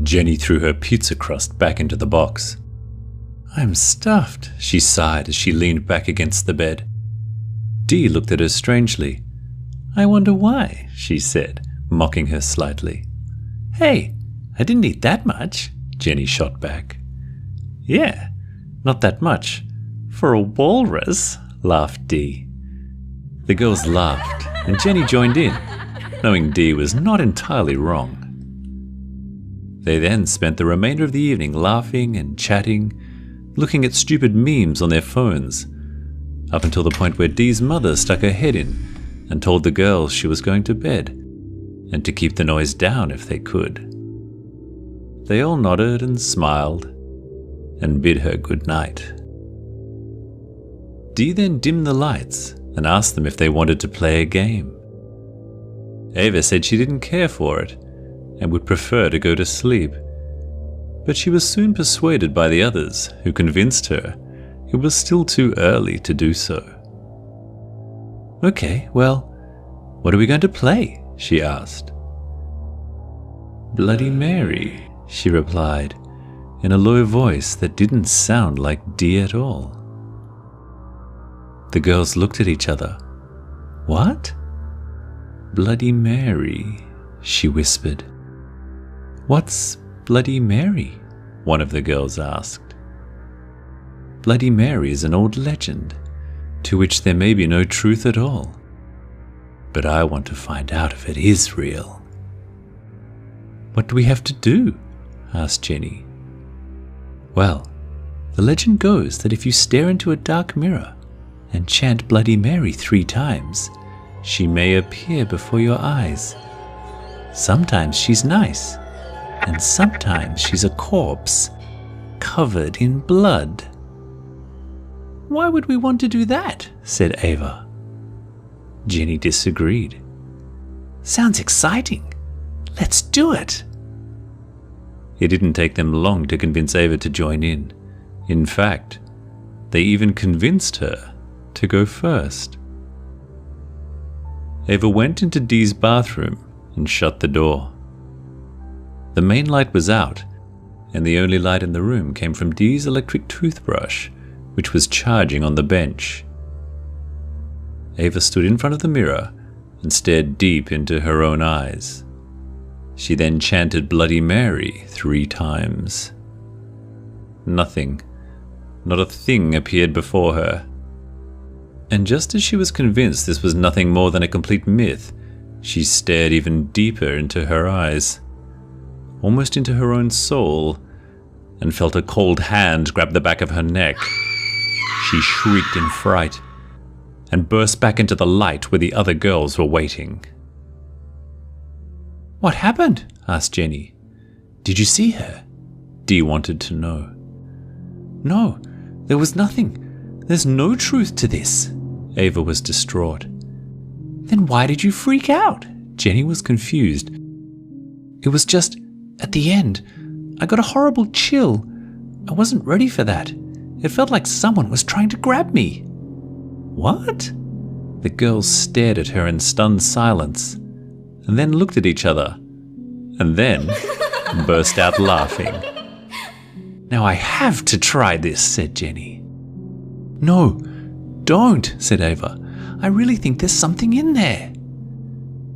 Jenny threw her pizza crust back into the box. "I'm stuffed," she sighed as she leaned back against the bed. Dee looked at her strangely. "I wonder why," she said, mocking her slightly. "Hey, I didn't eat that much," Jenny shot back. "Yeah, not that much. For a walrus," laughed Dee. The girls laughed, and Jenny joined in, knowing Dee was not entirely wrong. They then spent the remainder of the evening laughing and chatting, looking at stupid memes on their phones, up until the point where Dee's mother stuck her head in and told the girls she was going to bed, and to keep the noise down if they could. They all nodded and smiled, and bid her good night. Dee then dimmed the lights and asked them if they wanted to play a game. Ava said she didn't care for it, and would prefer to go to sleep, but she was soon persuaded by the others, who convinced her it was still too early to do so. "Okay, well, what are we going to play?" she asked. "Bloody Mary," she replied, in a low voice that didn't sound like Dee at all. The girls looked at each other. "What?" "Bloody Mary," she whispered. "What's Bloody Mary?" one of the girls asked. "Bloody Mary is an old legend, to which there may be no truth at all. But I want to find out if it is real." "What do we have to do?" asked Jenny. "Well, the legend goes that if you stare into a dark mirror and chant Bloody Mary 3 times, she may appear before your eyes. Sometimes she's nice, and sometimes she's a corpse, covered in blood." "Why would we want to do that?" said Ava. Jenny disagreed. "Sounds exciting. Let's do it." It didn't take them long to convince Ava to join in. In fact, they even convinced her to go first. Ava went into Dee's bathroom and shut the door. The main light was out, and the only light in the room came from Dee's electric toothbrush, which was charging on the bench. Ava stood in front of the mirror and stared deep into her own eyes. She then chanted Bloody Mary 3 times. Nothing, not a thing appeared before her. And just as she was convinced this was nothing more than a complete myth, she stared even deeper into her eyes, almost into her own soul, and felt a cold hand grab the back of her neck. She shrieked in fright and burst back into the light where the other girls were waiting. "What happened?" asked Jenny. "Did you see her?" Dee wanted to know. "No, there was nothing. There's no truth to this." Ava was distraught. "Then why did you freak out?" Jenny was confused. "It was just, at the end, I got a horrible chill. I wasn't ready for that. It felt like someone was trying to grab me." "What?" The girls stared at her in stunned silence, and then looked at each other, and then burst out laughing. "Now I have to try this," said Jenny. "No, don't," said Ava. "I really think there's something in there."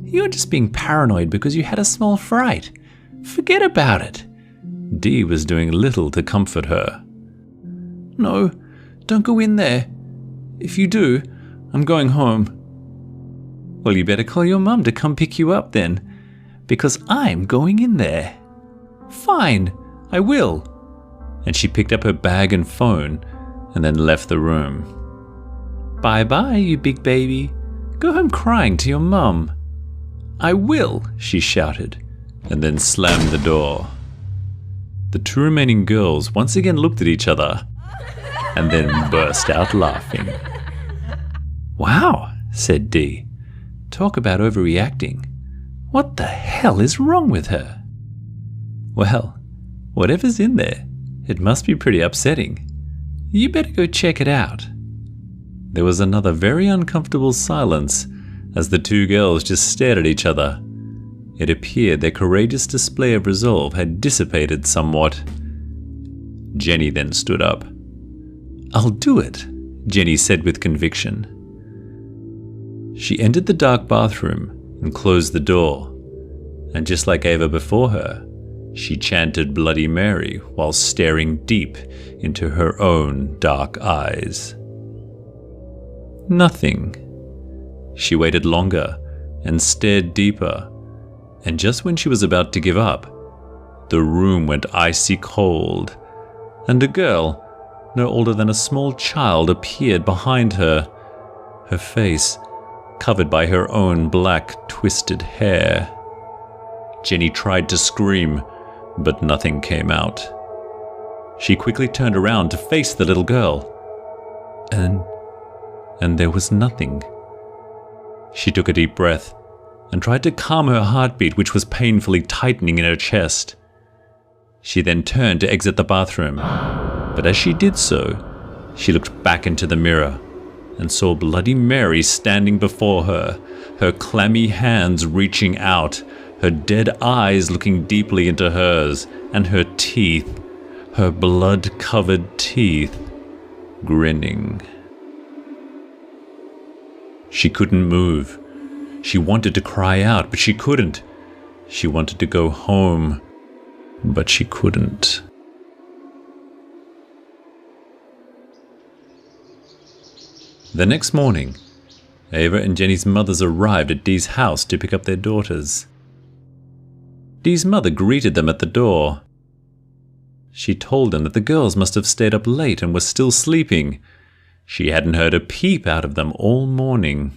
"You're just being paranoid because you had a small fright. Forget about it." Dee was doing little to comfort her. "No, don't go in there. If you do, I'm going home." "Well, you better call your mum to come pick you up then, because I'm going in there." "Fine, I will." And she picked up her bag and phone and then left the room. "Bye-bye, you big baby. Go home crying to your mum." "I will," she shouted, and then slammed the door. The 2 remaining girls once again looked at each other and then burst out laughing. "Wow," said Dee. "Talk about overreacting. What the hell is wrong with her?" "Well, whatever's in there, it must be pretty upsetting. You better go check it out." There was another very uncomfortable silence as the 2 girls just stared at each other. It appeared their courageous display of resolve had dissipated somewhat. Jenny then stood up. "I'll do it," Jenny said with conviction. She entered the dark bathroom and closed the door, and just like Ava before her, she chanted Bloody Mary while staring deep into her own dark eyes. Nothing. She waited longer and stared deeper, and just when she was about to give up, the room went icy cold, and a girl, no older than a small child, appeared behind her, her face covered by her own black, twisted hair. Jenny tried to scream, but nothing came out. She quickly turned around to face the little girl, and there was nothing. She took a deep breath and tried to calm her heartbeat, which was painfully tightening in her chest. She then turned to exit the bathroom, but as she did so, she looked back into the mirror and saw Bloody Mary standing before her, her clammy hands reaching out, her dead eyes looking deeply into hers, and her teeth, her blood-covered teeth, grinning. She couldn't move. She wanted to cry out, but she couldn't. She wanted to go home, but she couldn't. The next morning, Ava and Jenny's mothers arrived at Dee's house to pick up their daughters. Dee's mother greeted them at the door. She told them that the girls must have stayed up late and were still sleeping. She hadn't heard a peep out of them all morning.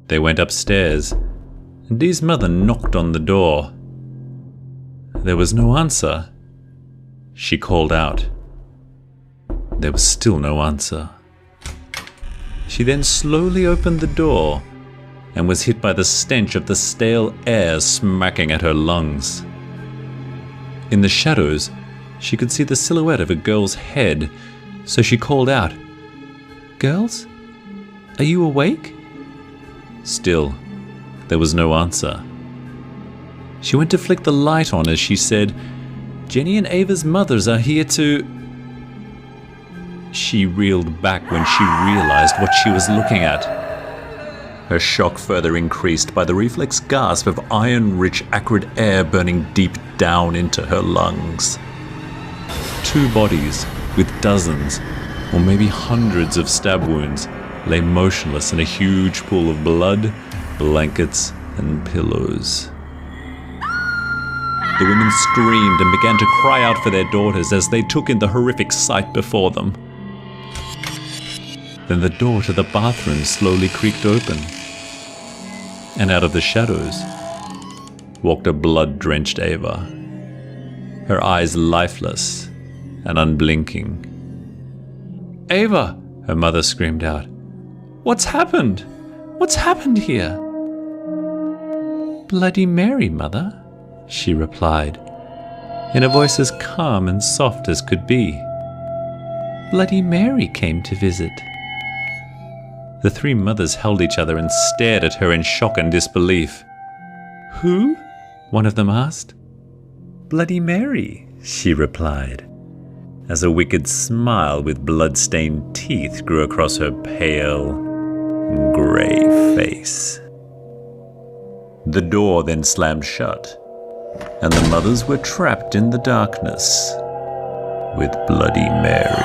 They went upstairs, and Dee's mother knocked on the door. There was no answer. She called out. There was still no answer. She then slowly opened the door and was hit by the stench of the stale air smacking at her lungs. In the shadows, she could see the silhouette of a girl's head, so she called out, "Girls, are you awake?" Still, there was no answer. She went to flick the light on as she said, "Jenny and Ava's mothers are here to..." She reeled back when she realized what she was looking at. Her shock further increased by the reflex gasp of iron-rich acrid air burning deep down into her lungs. Two bodies with dozens, or maybe hundreds of stab wounds, lay motionless in a huge pool of blood, blankets, and pillows. The women screamed and began to cry out for their daughters as they took in the horrific sight before them. Then the door to the bathroom slowly creaked open, and out of the shadows walked a blood-drenched Ava, her eyes lifeless and unblinking. "Ava!" her mother screamed out. "What's happened? What's happened here?" "Bloody Mary, Mother," she replied, in a voice as calm and soft as could be. "Bloody Mary came to visit." The three mothers held each other and stared at her in shock and disbelief. "Who?" one of them asked. "Bloody Mary," she replied, as a wicked smile with blood-stained teeth grew across her pale, grey face. The door then slammed shut, and the mothers were trapped in the darkness with Bloody Mary.